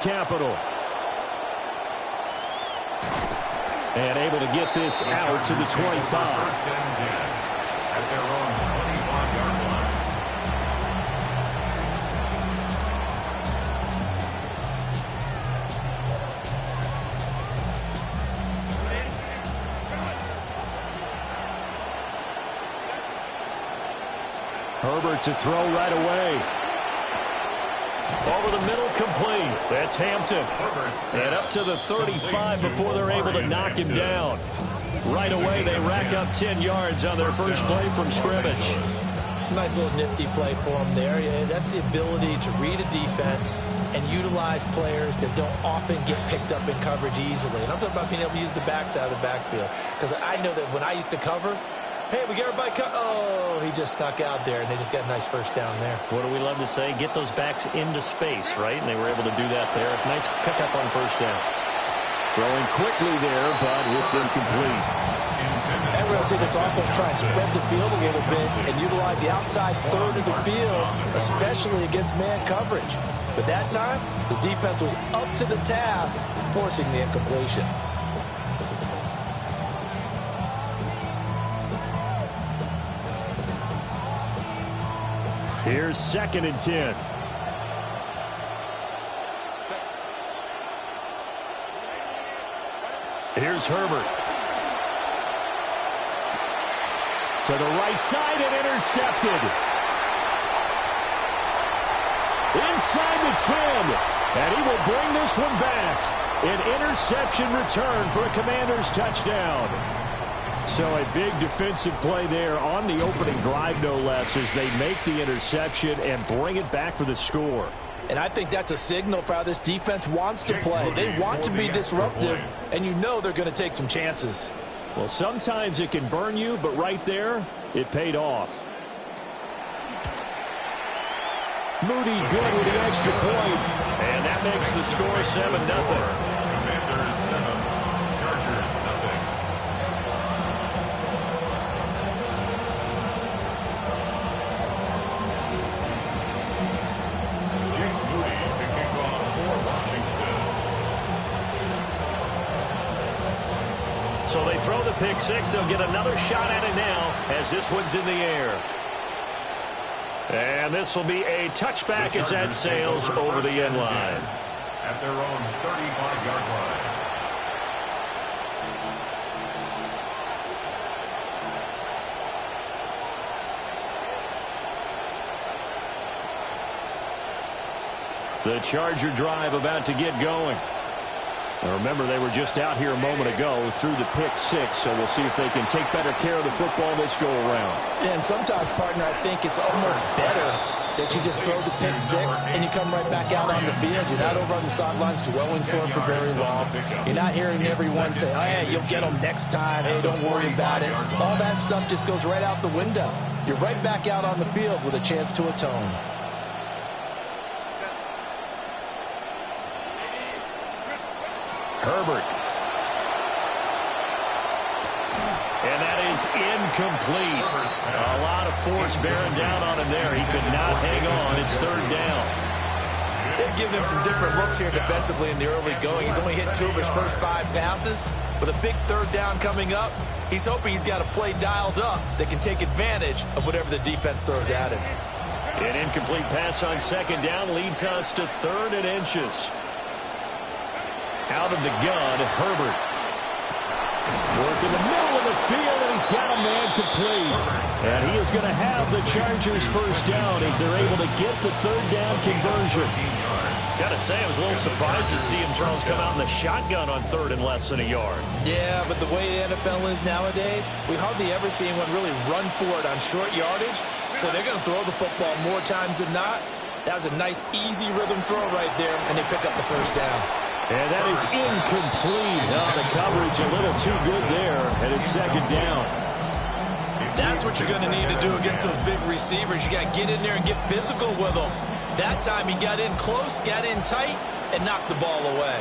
Capital. And able to get this out to the 25. First and 10 at their own 25-yard line. Herbert to throw right away. Over the middle, complete. That's Hampton. And up to the 35 before they're able to knock him down. Right away, they rack up 10 yards on their first play from scrimmage. Nice little nifty play for him there. Yeah, that's the ability to read a defense and utilize players that don't often get picked up in coverage easily. And I'm talking about being able to use the backside of the backfield. Because I know that when I used to cover, hey, we got everybody cut. Oh, he just snuck out there, and they just got a nice first down there. What do we love to say? Get those backs into space, right? And they were able to do that there. Nice pickup on first down. Throwing quickly there, but it's incomplete. And we're going to see this offense try and spread the field a little bit and utilize the outside third of the field, especially against man coverage. But that time, the defense was up to the task, forcing the incompletion. Here's 2nd and 10. Here's Herbert. To the right side and intercepted. Inside the 10. And he will bring this one back. An interception return for a Commanders touchdown. So a big defensive play there on the opening drive, no less, as they make the interception and bring it back for the score. And I think that's a signal for how this defense wants to play. They want to be disruptive, and you know they're going to take some chances. Well, sometimes it can burn you, but right there, it paid off. Moody good with the extra point. And that makes the score 7-0. Commanders 7, Chargers nothing. So they throw the pick six. They'll get another shot at it now as this one's in the air. And this will be a touchback as that sails over the end line. At their own 35-yard line. The Charger drive about to get going. Now remember, they were just out here a moment ago through the pick six, so we'll see if they can take better care of the football this go around. Yeah, and sometimes, partner, I think it's almost better that you just throw the pick six and you come right back out on the field. You're not over on the sidelines dwelling for it for very long. You're not hearing everyone say, oh, yeah, you'll get them next time. Hey, don't worry about it. All that stuff just goes right out the window. You're right back out on the field with a chance to atone. Herbert. And that is incomplete. A lot of force bearing down on him there. He could not hang on. It's 3rd down. They've given him some different looks here defensively in the early going. He's only hit 2 of his first 5 passes. With a big 3rd down coming up, he's hoping he's got a play dialed up that can take advantage of whatever the defense throws at him. An incomplete pass on 2nd down leads us to 3rd and inches. Out of the gun, Herbert. Work in the middle of the field, and he's got a man complete. And he is going to have the Chargers first down as they're able to get the 3rd down conversion. Got to say, I was a little surprised to see him, Charles, come out in the shotgun on 3rd and less than a yard. Yeah, but the way the NFL is nowadays, we hardly ever see anyone really run for it on short yardage. So they're going to throw the football more times than not. That was a nice, easy rhythm throw right there, and they pick up the first down. And that is incomplete. Oh, the coverage a little too good there, and it's 2nd down. That's what you're going to need to do against those big receivers. You got to get in there and get physical with them. That time he got in close, got in tight, and knocked the ball away.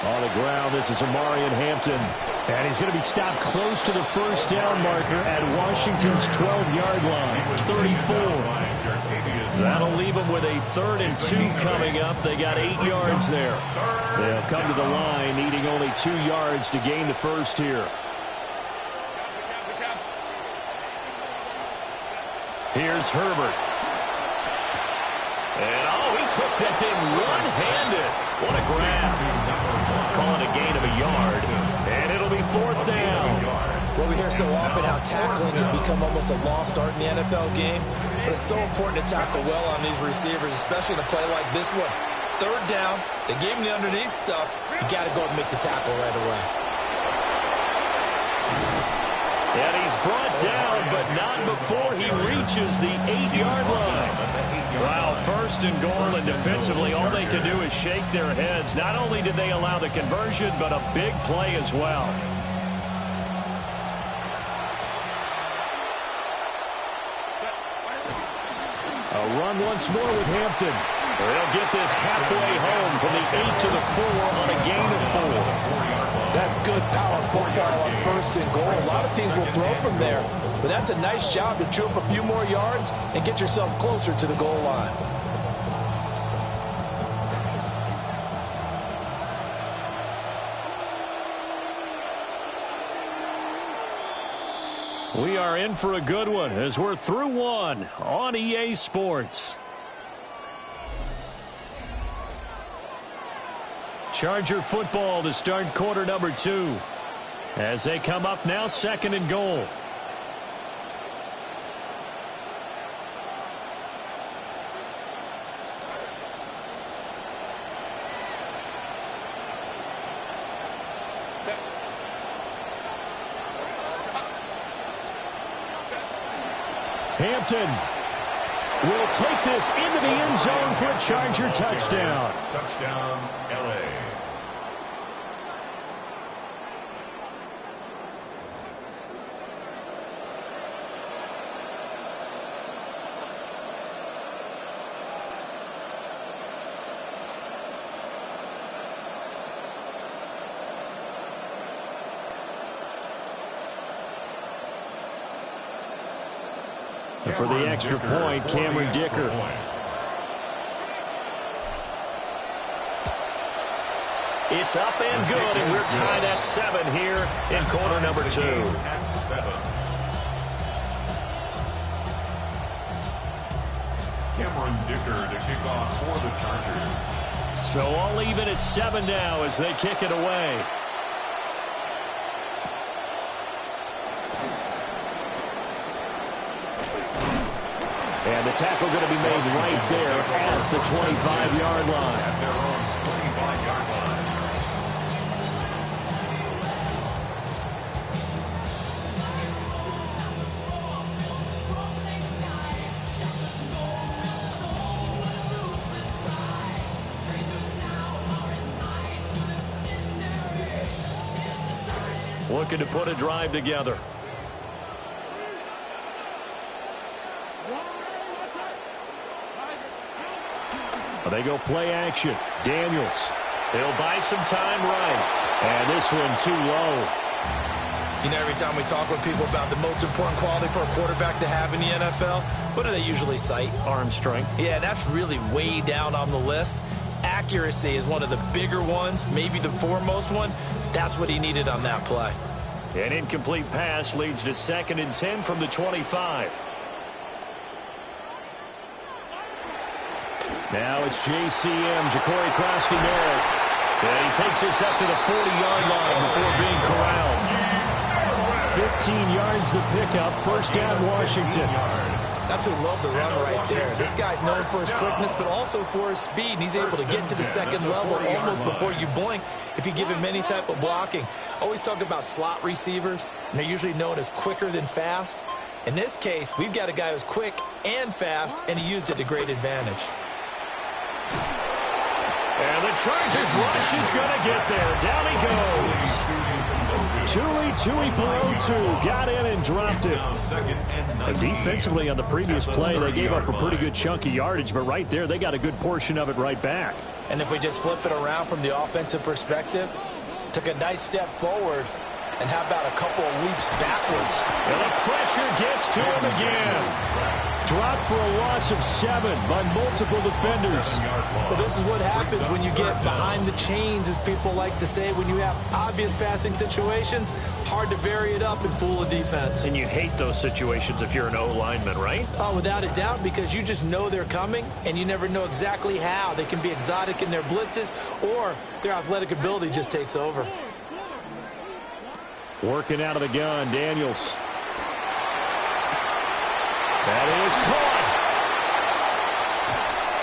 On the ground, this is Amari and Hampton. And he's going to be stopped close to the first down marker at Washington's 12-yard line. 34. That'll leave them with a 3rd and 2 coming up. They got 8 yards there. They'll come to the line needing only 2 yards to gain the first here. Here's Herbert. And, he took that thing one-handed. What a grab. Calling a gain of a yard. And it'll be 4th down. Well, we hear so often how tackling has become almost a lost art in the NFL game. But it's so important to tackle well on these receivers, especially in a play like this one. 3rd down, they gave him the underneath stuff. You got to go and make the tackle right away. And he's brought down, but not before he reaches the 8-yard line. Wow, 1st and goal, and defensively, all they can do is shake their heads. Not only did they allow the conversion, but a big play as well. A run once more with Hampton. They'll get this halfway home from the 8 to the 4 on a gain of 4. That's good power football on 1st and goal. A lot of teams will throw from there, but that's a nice job to chew up a few more yards and get yourself closer to the goal line. We are in for a good one as we're through one on EA Sports. Charger football to start quarter number 2. As they come up now, 2nd and goal. Hampton will take this into the end zone for a Charger touchdown. Touchdown, L.A. And for the extra point, Cameron Dicker. It's up and good, and we're tied at 7 here in quarter number 2. Cameron Dicker to kick off for the Chargers. So all even at 7 now as they kick it away. And the tackle going to be made right there at the 25-yard line. At their own 25-yard line. Looking to put a drive together. They go play action. Daniels. He'll buy some time right. And this one too low. You know, every time we talk with people about the most important quality for a quarterback to have in the NFL, what do they usually cite? Arm strength. Yeah, that's really way down on the list. Accuracy is one of the bigger ones, maybe the foremost one. That's what he needed on that play. An incomplete pass leads to 2nd and 10 from the 25. Now it's JCM, Ja'Cory Krosky-Merritt. And he takes this up to the 40-yard line before being corralled. 15 yards the pickup, 1st down Washington. Absolutely love the run right there. This guy's known for his quickness, but also for his speed. And he's able to get to the 2nd level almost before you blink if you give him any type of blocking. Always talk about slot receivers, and they're usually known as quicker than fast. In this case, we've got a guy who's quick and fast, and he used it to great advantage. And the Chargers rush is going to get there. Down he goes. Tui got in and dropped it. Defensively on the previous play, they gave up a pretty good chunk of yardage, but right there, they got a good portion of it right back. And if we just flip it around from the offensive perspective, took a nice step forward, And how about a couple of leaps backwards? And the pressure gets to him again. Dropped for a loss of 7 by multiple defenders. Well, this is what happens when you get behind the chains, as people like to say. When you have obvious passing situations, hard to vary it up and fool a defense. And you hate those situations if you're an O-lineman, right? Oh, without a doubt, because you just know they're coming, and you never know exactly how. They can be exotic in their blitzes, or their athletic ability just takes over. Working out of the gun, Daniels. That is caught.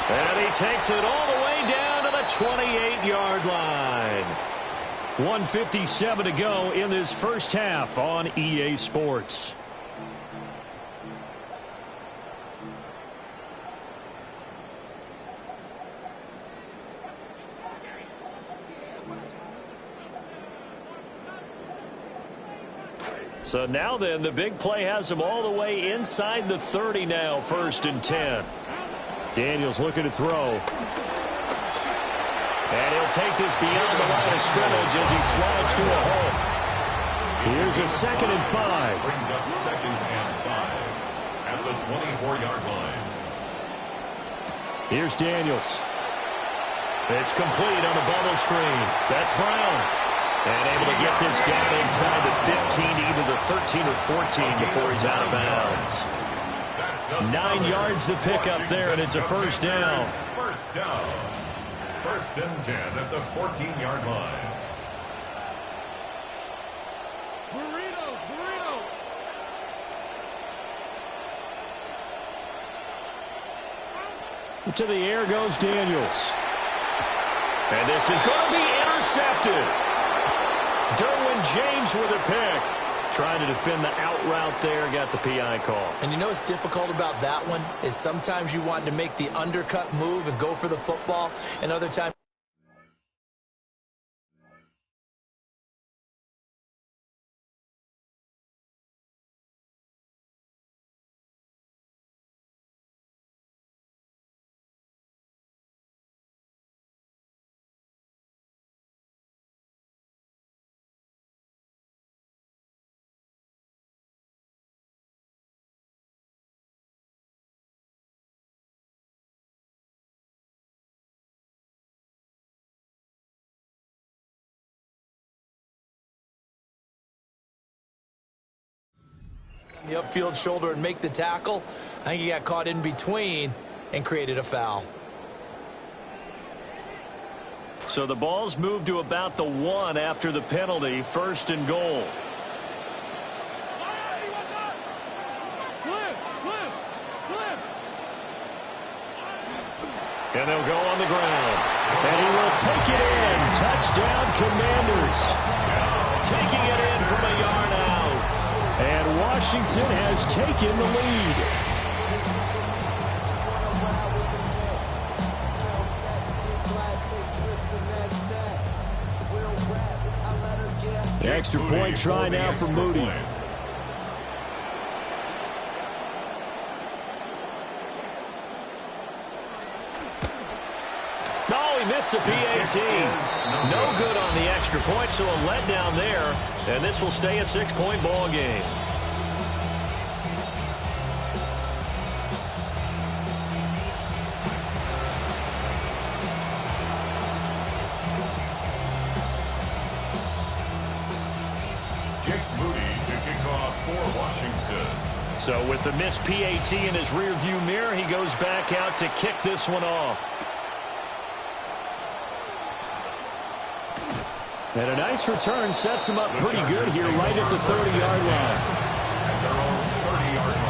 And he takes it all the way down to the 28-yard line. 1:57 to go in this first half on EA Sports. So now then, the big play has him all the way inside the 30 now, 1st and 10. Daniels looking to throw. And he'll take this beyond the line of scrimmage as he slides to a hole. Here's a 2nd and 5. Brings up 2nd and 5 at the 24-yard line. Here's Daniels. It's complete on the bubble screen. That's Brown. And able to get this down inside the 15, either the 13 or 14 before he's out of bounds. 9 yards to pick up there, and it's a 1st down. First down. 1st and 10 at the 14-yard line. To the air goes Daniels. And this is going to be intercepted. Derwin James with a pick. Trying to defend the out route there. Got the PI call. And you know what's difficult about that one is sometimes you want to make the undercut move and go for the football, and other times the upfield shoulder and make the tackle. I think he got caught in between and created a foul. So the ball's moved to about the 1 after the penalty. 1st and goal. And they'll go on the ground. And he will take it in. Touchdown, Commanders. Taking it in from a yard out. And Washington has taken the lead. The extra point try now for Moody. No, he missed the PAT. No good on the extra point, so a letdown there. And this will stay a 6-point ball game. So with the missed PAT in his rearview mirror, he goes back out to kick this one off. And a nice return sets him up pretty good here right at the 30-yard line. At their own 30-yard line.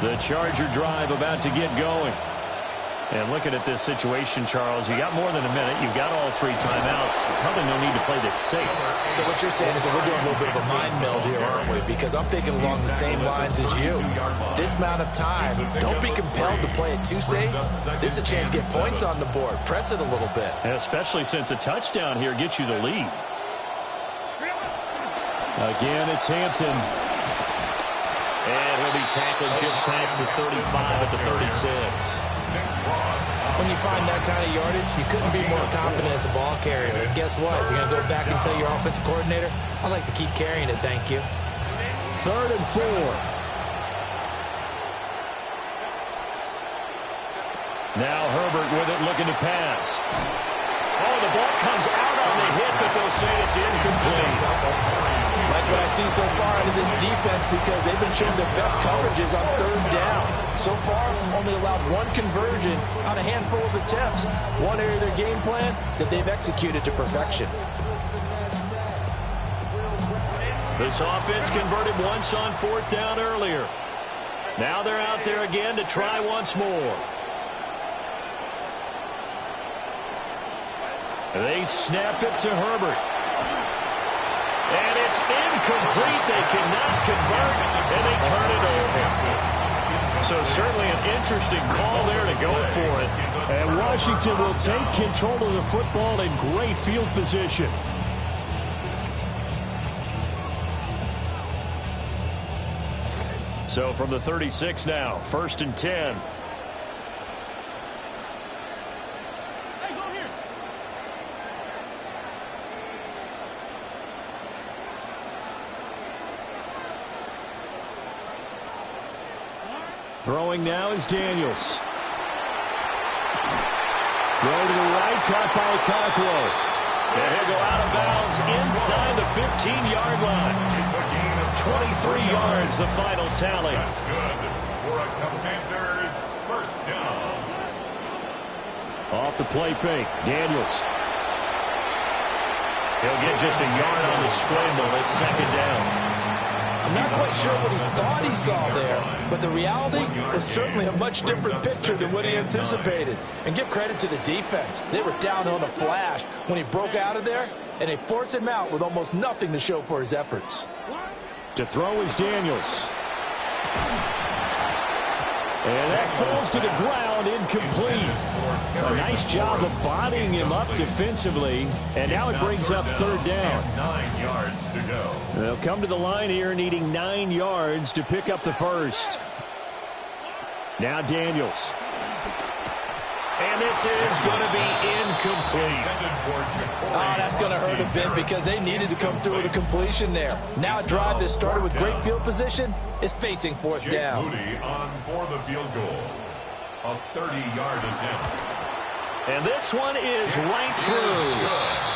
The Charger drive about to get going. And looking at this situation, Charles, you got more than a minute. You've got all 3 timeouts. Probably no need to play this safe. So what you're saying is that we're doing a little bit of a mind meld here, aren't we? Because I'm thinking along the same lines as you. This amount of time, don't be compelled to play it too safe. This is a chance to get points on the board. Press it a little bit. And especially since a touchdown here gets you the lead. Again, it's Hampton. And he'll be tackled just past the 35 at the 36. When you find that kind of yardage, you couldn't be more confident as a ball carrier. And guess what? You're going to go back and tell your offensive coordinator, I'd like to keep carrying it, thank you. 3rd and 4. Now Herbert with it, looking to pass. Oh, the ball comes out on the hit, but they'll say it's incomplete. Like what I've seen so far out of this defense, because they've been showing their best coverages on 3rd down. So far, only allowed 1 conversion on a handful of attempts. One area of their game plan that they've executed to perfection. This offense converted once on 4th down earlier. Now they're out there again to try once more. They snap it to Herbert. And it's incomplete. They cannot convert, and they turn it over. So certainly an interesting call there to go for it. And Washington will take control of the football in great field position. So from the 36 now, 1st and 10. Throwing now is Daniels. Throw to the right, caught by Conquo. And he'll go out of bounds inside the 15-yard line. It's a gain of 23 yards, the final tally. That's good for a Commanders first down. Off the play fake, Daniels. He'll get just a yard on the scramble. It's 2nd down. I'm not quite sure what he thought he saw there, but the reality was certainly a much different picture than what he anticipated. And give credit to the defense. They were down on a flash when he broke out of there, and they forced him out with almost nothing to show for his efforts. To throw is Daniels. And that falls to the ground, incomplete. A nice job of bodying him up defensively. And now it brings up 3rd down. 9 yards to go. They'll come to the line here needing 9 yards to pick up the first. Now Daniels. And this is going to be incomplete. Oh, that's going to hurt a bit because they needed to come through with a completion there. Now a drive that started with great field position is facing 4th down. Moody on for the field goal. A 30-yard attempt. And this one is right through.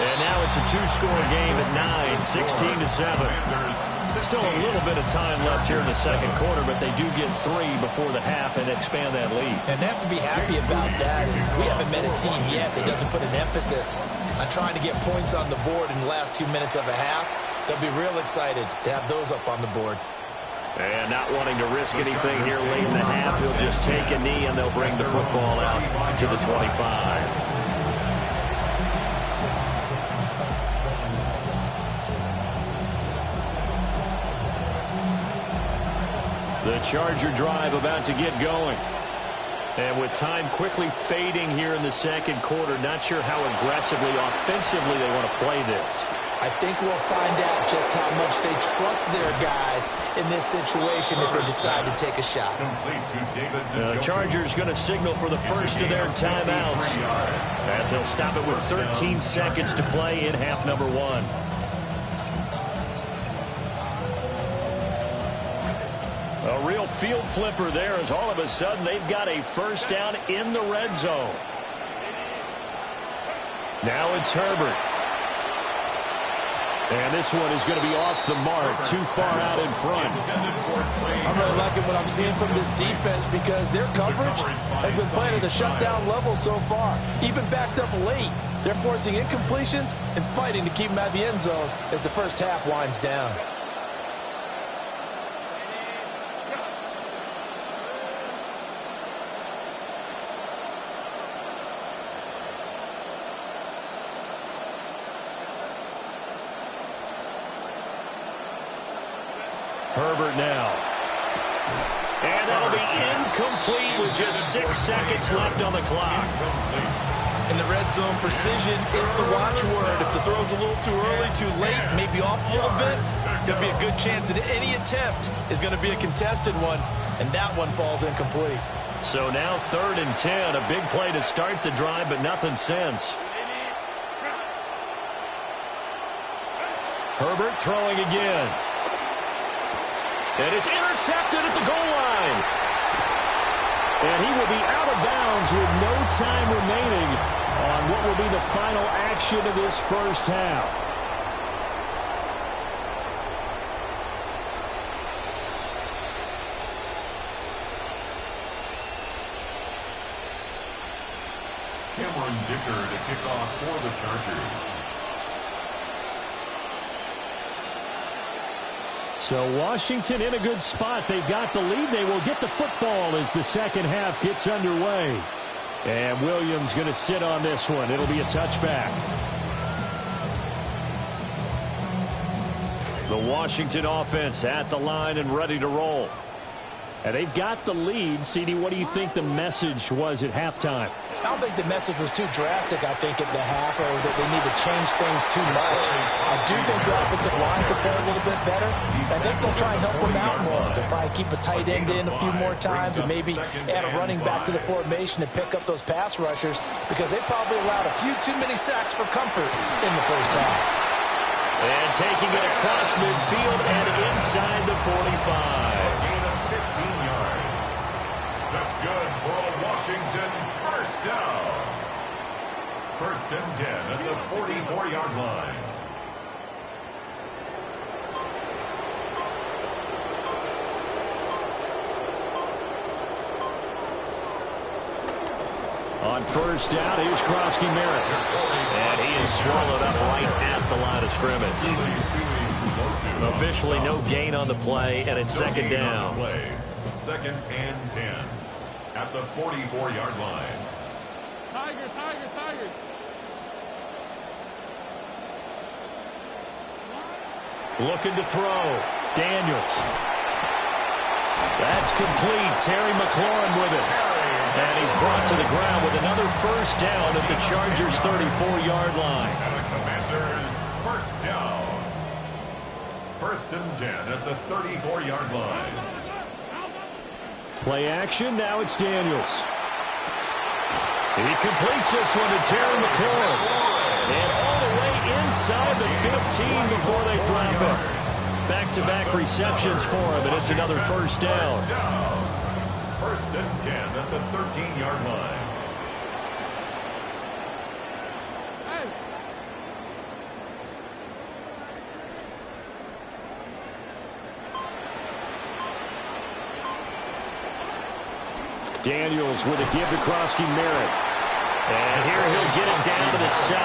And now it's a 2-score game at 9, 16-7. Still a little bit of time left here in the 2nd quarter, but they do get 3 before the half and expand that lead. And they have to be happy about that. We haven't met a team yet that doesn't put an emphasis on trying to get points on the board in the last 2 minutes of a half. They'll be real excited to have those up on the board. And not wanting to risk anything here late in the half, he'll just take a knee and they'll bring the football out to the 25. The Charger drive about to get going. And with time quickly fading here in the 2nd quarter, not sure how aggressively, offensively they want to play this. I think we'll find out just how much they trust their guys in this situation if they decide to take a shot. The Chargers going to signal for the first of their timeouts as they'll stop it with 13 seconds to play in half number 1. A real field flipper there as all of a sudden they've got a first down in the red zone. Now it's Herbert. And this one is going to be off the mark, too far out in front. I'm really liking what I'm seeing from this defense because their coverage has been playing at a shutdown level so far. Even backed up late, they're forcing incompletions and fighting to keep them out of the end zone as the first half winds down. Herbert now. And that'll be incomplete with just 6 seconds left on the clock. In the red zone, precision is the watchword. If the throw's a little too early, too late, maybe off a little bit, there'll be a good chance that any attempt is going to be a contested one, and that one falls incomplete. So now 3rd and 10, a big play to start the drive, but nothing since. Herbert throwing again. And it's intercepted at the goal line. And he will be out of bounds with no time remaining on what will be the final action of this first half. Cameron Dicker to kick off for the Chargers. So Washington in a good spot. They got the lead. They will get the football as the second half gets underway. And Williams going to sit on this one. It'll be a touchback. The Washington offense at the line and ready to roll. And they've got the lead. CD, what do you think the message was at halftime? I don't think the message was too drastic, I think, at the half, or that they need to change things too much. I do think the offensive line could play a little bit better. I think they'll try and help them out more. They'll probably keep a tight end in a few more times and maybe add a running back to the formation to pick up those pass rushers, because they probably allowed a few too many sacks for comfort in the first half. And taking it across midfield and inside the 45. Gain of 15 yards. That's good for a Washington first down. 1st and 10 at the 44-yard line. On first down, here's Krosky Merritt. And he is swallowed up right at the line of scrimmage. Officially no gain on the play, and it's 2nd down. 2nd and 10 at the 44-yard line. Tiger, Tiger, Tiger. Looking to throw. Daniels. That's complete. Terry McLaurin with it. And he's brought to the ground with another first down at the Chargers' 34-yard line. And the Commanders first down. 1st and 10 at the 34-yard line. Play action. Now it's Daniels. He completes this one to Terry McLaurin. And all the way inside the 15 before they drop it. Back-to-back receptions for him, and it's another first down. 1st and 10 at the 13-yard line. Daniels with a give to Krosky Merritt. And here he'll get it down to the 7.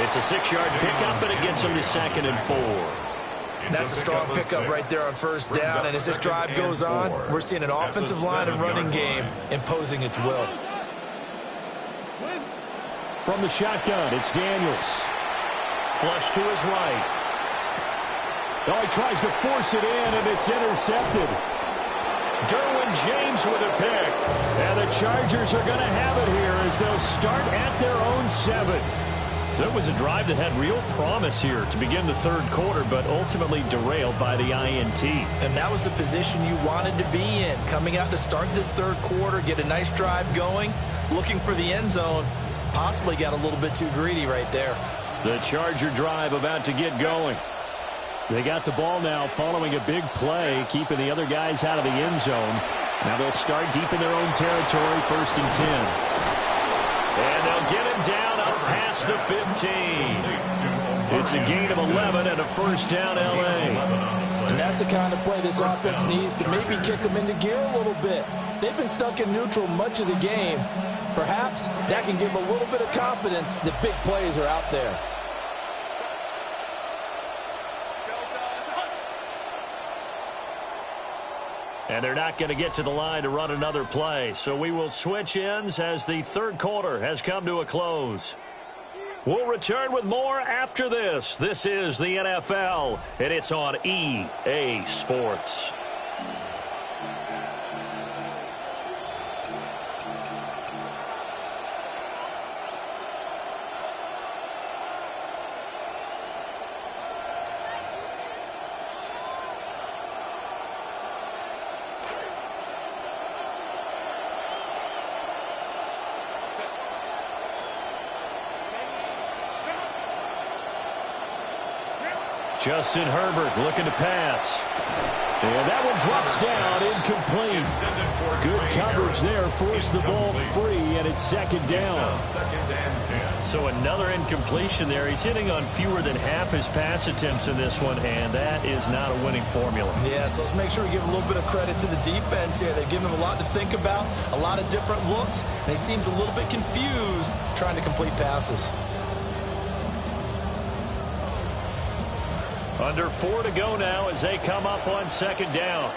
It's a 6-yard pickup, and it gets him to 2nd and 4. That's a strong pickup right there on first down, and as this drive goes on, we're seeing an offensive line and running game imposing its will. From the shotgun, it's Daniels. Flush to his right. Oh, he tries to force it in, and it's intercepted. Derwin James with a pick. And the Chargers are going to have it here as they'll start at their own 7. So it was a drive that had real promise here to begin the 3rd quarter, but ultimately derailed by the INT. And that was the position you wanted to be in. Coming out to start this 3rd quarter, get a nice drive going, looking for the end zone. Possibly got a little bit too greedy right there. The Charger drive about to get going. They got the ball now following a big play, keeping the other guys out of the end zone. Now they'll start deep in their own territory, 1st and 10. And they'll get him down up past the 15. It's a gain of 11 and a first down, L.A. And that's the kind of play this offense needs to maybe kick them into gear a little bit. They've been stuck in neutral much of the game. Perhaps that can give a little bit of confidence that big plays are out there. And they're not going to get to the line to run another play. So we will switch ends as the 3rd quarter has come to a close. We'll return with more after this. This is the NFL, and it's on EA Sports. Justin Herbert looking to pass. And that one drops down, incomplete. Good coverage there, forced the ball free, and it's second down. So another incompletion there. He's hitting on fewer than half his pass attempts in this one, and that is not a winning formula. Yeah, so let's make sure we give a little bit of credit to the defense here. They've given him a lot to think about, a lot of different looks, and he seems a little bit confused trying to complete passes. Under 4 to go now as they come up on second down.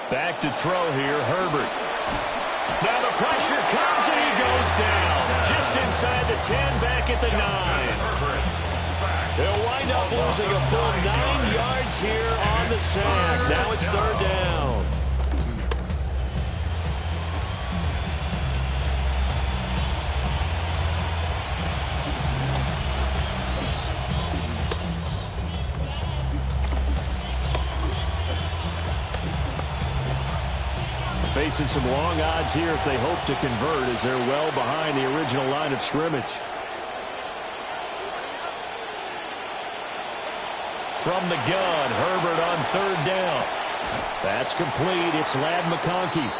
Back to throw here, Herbert. Now the pressure comes and he goes down. Just inside the 10, back at the 9. They'll wind up losing a full 9 yards here on the sack. Now it's third down. Facing some long odds here if they hope to convert, as they're well behind the original line of scrimmage. From the gun, Herbert on third down. That's complete. It's Ladd McConkey.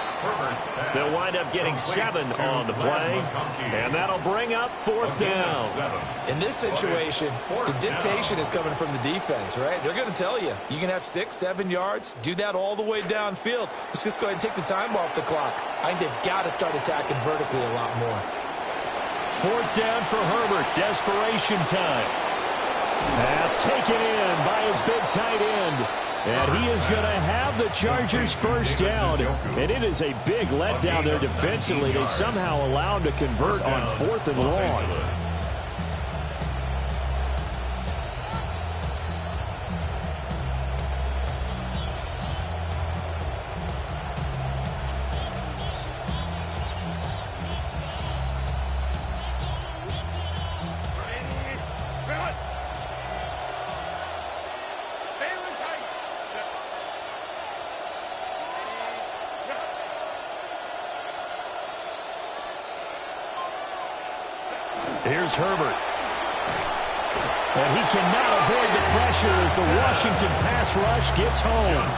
They'll wind up getting 7 on the play, and that'll bring up fourth down. In this situation, the dictation is coming from the defense, right? They're going to tell you, you can have 6, 7 yards, do that all the way downfield. Let's just go ahead and take the time off the clock. I think they've got to start attacking vertically a lot more. Fourth down for Herbert. Desperation time. Pass taken in by his big tight end. And he is going to have the Chargers first down. And it is a big letdown there defensively. They somehow allow him to convert on 4th and long. Here's Herbert. And he cannot avoid the pressure as the Washington pass rush gets home.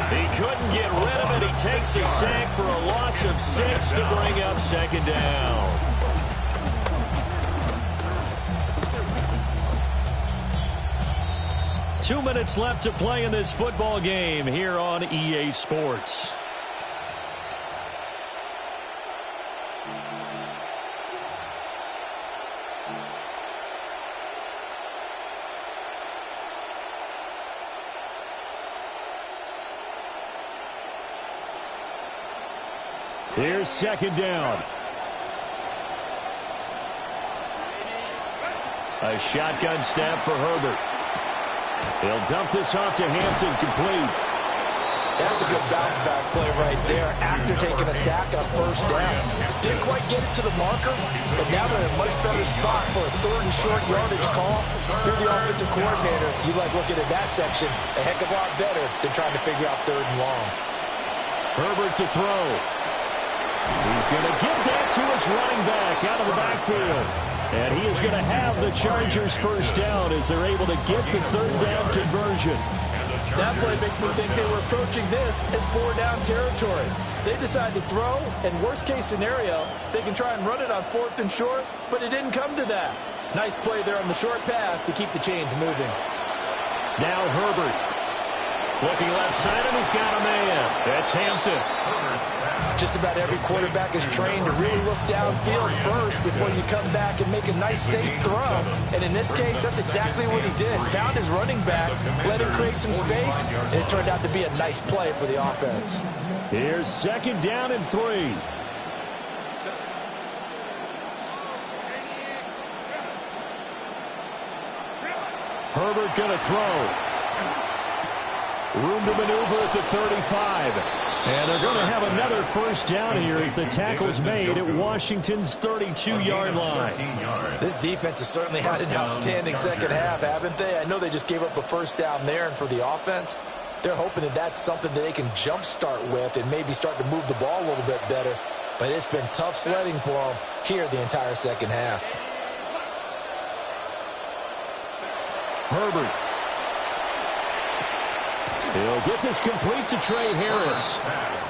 He couldn't get rid of it. He takes a sack for a loss of 6 to bring up second down. Two minutes left to play in this football game here on EA Sports. Here's second down. A shotgun snap for Herbert. He'll dump this off to Hampton, complete. That's a good bounce back play right there after taking a sack on first down. Didn't quite get it to the marker, but now they're in a much better spot for a 3rd and short yardage call. If you're the offensive coordinator, you like looking at that section a heck of a lot better than trying to figure out 3rd and long. Herbert to throw. He's going to get that to his running back out of the backfield. And he is going to have the Chargers first down as they're able to get the 3rd down conversion. That play makes me think they were approaching this as 4-down territory. They decided to throw, and worst case scenario, they can try and run it on 4th and short, but it didn't come to that. Nice play there on the short pass to keep the chains moving. Now Herbert. Looking left side, and he's got a man. That's Hampton. Just about every quarterback is trained to really look downfield first before you come back and make a nice, safe throw. And in this case, that's exactly what he did. Found his running back, let him create some space, and it turned out to be a nice play for the offense. Here's second down and 3. Herbert going to throw. Room to maneuver at the 35. And they're going to have another first down here as the tackle's made at Washington's 32-yard line. This defense has certainly had an outstanding second half, haven't they? I know they just gave up a first down there, and for the offense, They're hoping that that's something that they can jumpstart with and maybe start to move the ball a little bit better. But it's been tough sledding for them here the entire second half. Herbert. He'll get this complete to Trey Harris.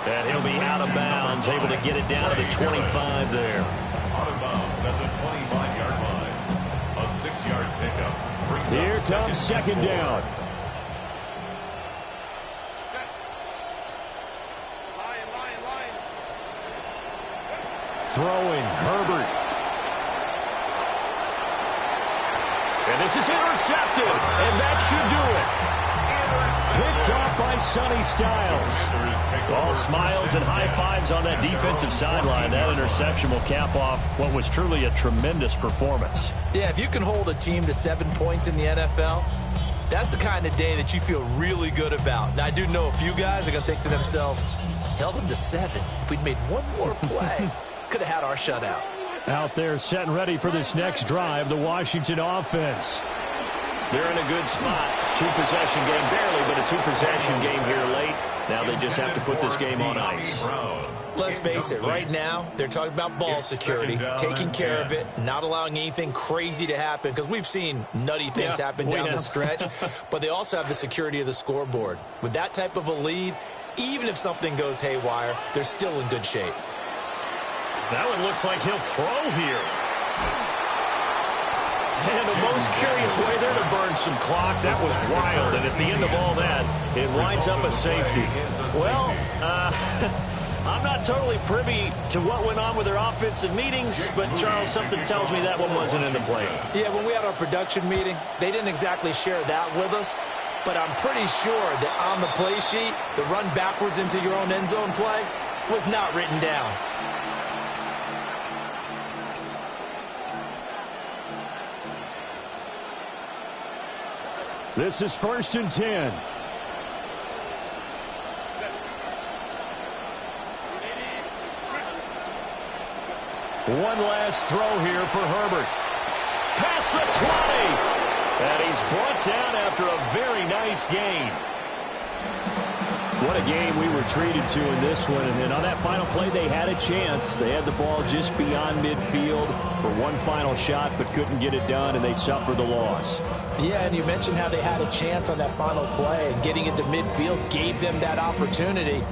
And he'll be out of bounds, able to get it down to the 25 there. Out of bounds at the 25-yard line. A 6-yard pickup. Here comes second down. Throwing, Herbert. And this is intercepted, and that should do it. Picked off by Sonny Styles. All smiles and high fives on that defensive sideline. That interception will cap off what was truly a tremendous performance. Yeah, if you can hold a team to 7 points in the NFL, that's the kind of day that you feel really good about. Now, I do know a few guys are going to think to themselves, held them to 7. If we'd made one more play, could have had our shutout. Out there set and ready for this next drive, the Washington offense. They're in a good spot. Two-possession game, barely, but a two-possession game here late. Now they just have to put this game on ice. Let's face it, right now, they're talking about ball security, taking care of it, not allowing anything crazy to happen, because we've seen nutty things happen down the stretch, but they also have the security of the scoreboard. With that type of a lead, even if something goes haywire, they're still in good shape. That one looks like he'll throw here. And the most curious way there to burn some clock. That was wild. And at the end of all that, it winds up a safety. Well, I'm not totally privy to what went on with their offensive meetings, but, Charles, something tells me that one wasn't in the play. Yeah, when we had our production meeting, they didn't exactly share that with us, but I'm pretty sure that on the play sheet, the run backwards into your own end zone play was not written down. This is 1st and 10. One last throw here for Herbert. Past the 20. And he's brought down after a very nice gain. What a game we were treated to in this one. And on that final play, they had a chance. They had the ball just beyond midfield for one final shot, but couldn't get it done, and they suffered the loss. Yeah, and you mentioned how they had a chance on that final play, and getting it to midfield gave them that opportunity.